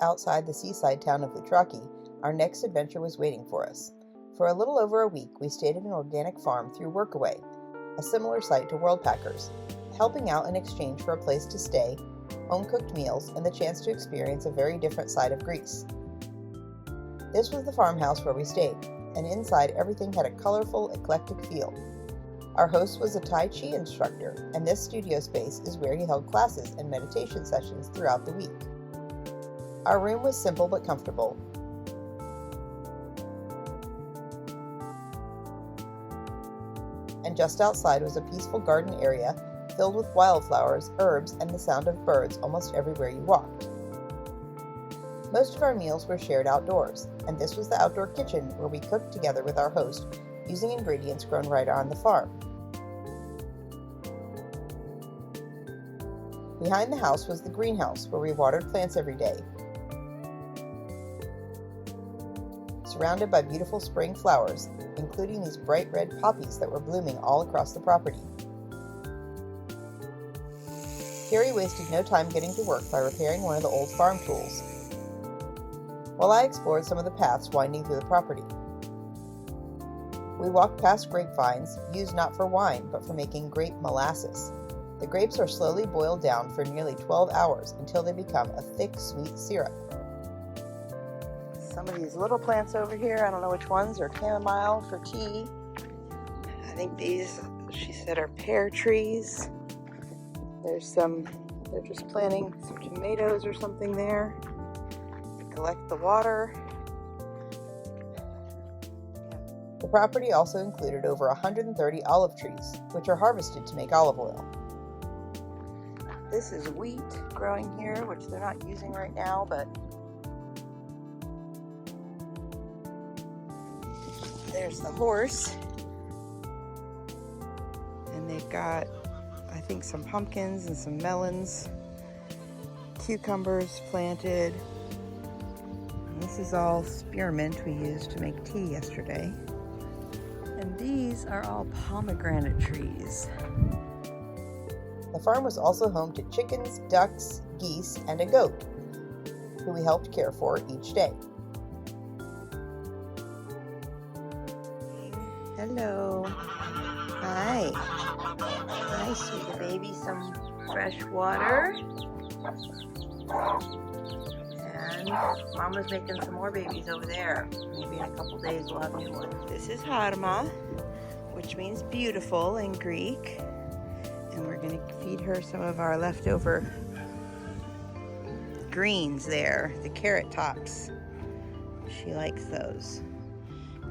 outside the seaside town of Loutraki, our next adventure was waiting for us. For a little over a week, we stayed at an organic farm through Workaway, a similar site to Worldpackers, helping out in exchange for a place to stay, home-cooked meals, and the chance to experience a very different side of Greece. This was the farmhouse where we stayed, and inside everything had a colorful, eclectic feel. Our host was a Tai Chi instructor, and this studio space is where he held classes and meditation sessions throughout the week. Our room was simple but comfortable. And just outside was a peaceful garden area filled with wildflowers, herbs, and the sound of birds almost everywhere you walked. Most of our meals were shared outdoors, and this was the outdoor kitchen where we cooked together with our host, using ingredients grown right on the farm. Behind the house was the greenhouse, where we watered plants every day, surrounded by beautiful spring flowers, including these bright red poppies that were blooming all across the property. Carrie wasted no time getting to work by repairing one of the old farm tools, while I explored some of the paths winding through the property. We walked past grapevines, used not for wine, but for making grape molasses. The grapes are slowly boiled down for nearly 12 hours until they become a thick, sweet syrup. Some of these little plants over here, I don't know which ones, are chamomile for tea. I think these, she said, are pear trees. They're just planting some tomatoes or something there to collect the water. The property also included over 130 olive trees, which are harvested to make olive oil. This is wheat growing here, which they're not using right now, but there's the horse. And they've got, I think, some pumpkins and some melons, cucumbers planted. And this is all spearmint we used to make tea yesterday. And these are all pomegranate trees. The farm was also home to chickens, ducks, geese, and a goat, who we helped care for each day. Hello. Hi. Hi, sweet baby. Some fresh water. And Mama's making some more babies over there. Maybe in a couple days we'll have new ones. This is Harma, which means beautiful in Greek. And we're going to feed her some of our leftover greens there, the carrot tops. She likes those.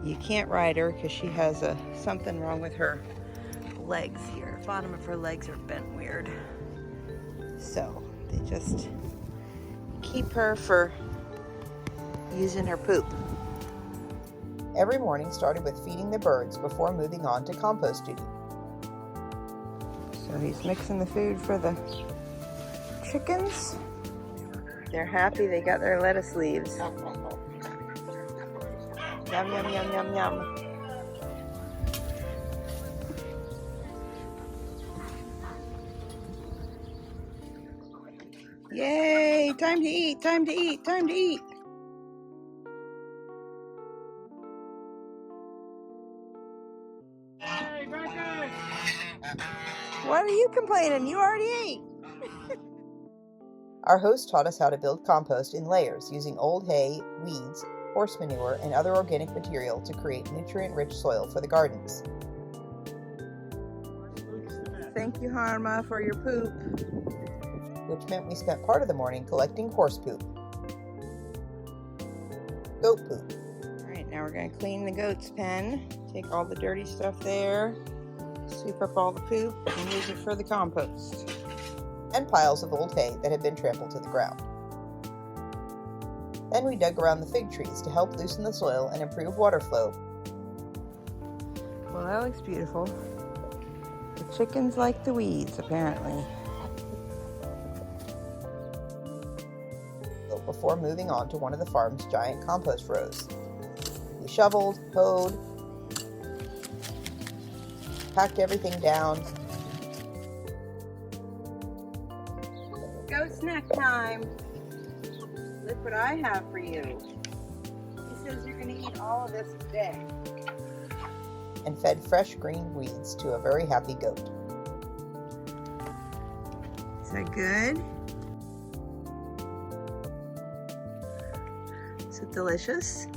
You can't ride her because she has something wrong with her legs here. The bottom of her legs are bent weird. So they just keep her for using her poop. Every morning started with feeding the birds before moving on to compost duty. So he's mixing the food for the chickens. They're happy they got their lettuce leaves. Yum, yum, yum, yum, yum. Yay! Time to eat, time to eat, time to eat. Hey, breakfast! What are you complaining? You already ate. Our host taught us how to build compost in layers using old hay, weeds, horse manure, and other organic material to create nutrient-rich soil for the gardens. Thank you, Harma, for your poop. Which meant we spent part of the morning collecting horse poop. Goat poop. Alright, now we're going to clean the goat's pen. Take all the dirty stuff there. Sweep up all the poop and use it for the compost. And piles of old hay that had been trampled to the ground. Then we dug around the fig trees to help loosen the soil and improve water flow. Well, that looks beautiful. The chickens like the weeds, apparently. Before moving on to one of the farm's giant compost rows. We shoveled, hoed, packed everything down. Go snack time! Look what I have for you. He says you're going to eat all of this today. And fed fresh green weeds to a very happy goat. Is that good? Is it delicious?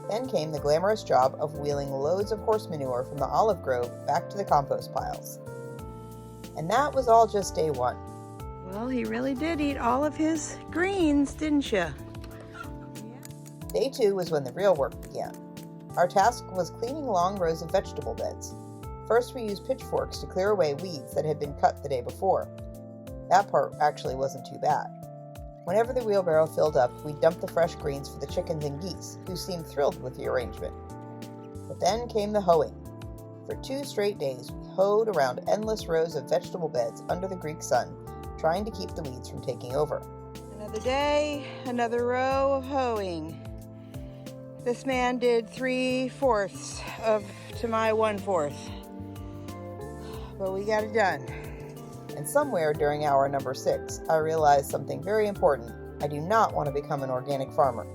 Then came the glamorous job of wheeling loads of horse manure from the olive grove back to the compost piles. And that was all just day one. Well, he really did eat all of his greens, didn't you? Day two was when the real work began. Our task was cleaning long rows of vegetable beds. First, we used pitchforks to clear away weeds that had been cut the day before. That part actually wasn't too bad. Whenever the wheelbarrow filled up, we dumped the fresh greens for the chickens and geese, who seemed thrilled with the arrangement. But then came the hoeing. For 2 straight days, we hoed around endless rows of vegetable beds under the Greek sun, trying to keep the weeds from taking over. Another day, another row of hoeing. This man did 3/4 to my 1/4. But we got it done. And somewhere during hour number 6, I realized something very important. I do not want to become an organic farmer.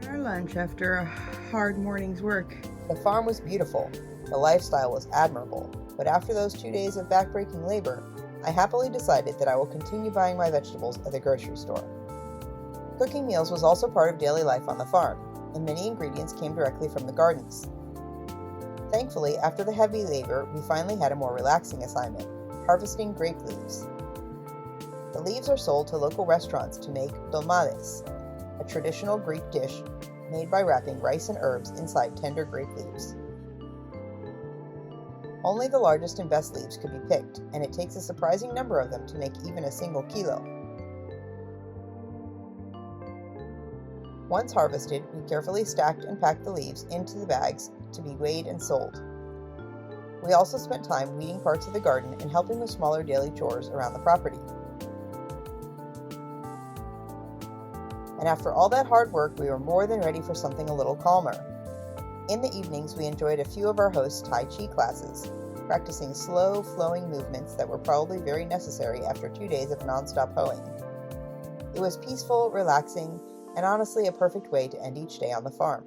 Our lunch after a hard morning's work. The farm was beautiful. The lifestyle was admirable. But after those 2 days of backbreaking labor, I happily decided that I will continue buying my vegetables at the grocery store. Cooking meals was also part of daily life on the farm, and many ingredients came directly from the gardens. Thankfully, after the heavy labor, we finally had a more relaxing assignment: harvesting grape leaves. The leaves are sold to local restaurants to make dolmades, a traditional Greek dish made by wrapping rice and herbs inside tender grape leaves. Only the largest and best leaves could be picked, and it takes a surprising number of them to make even a single kilo. Once harvested, we carefully stacked and packed the leaves into the bags to be weighed and sold. We also spent time weeding parts of the garden and helping with smaller daily chores around the property. And after all that hard work, we were more than ready for something a little calmer. In the evenings, we enjoyed a few of our hosts' Tai Chi classes, practicing slow, flowing movements that were probably very necessary after 2 days of nonstop hoeing. It was peaceful, relaxing, and honestly a perfect way to end each day on the farm.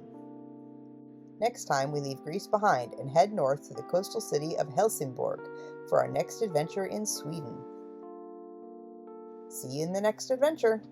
Next time, we leave Greece behind and head north to the coastal city of Helsingborg for our next adventure in Sweden. See you in the next adventure!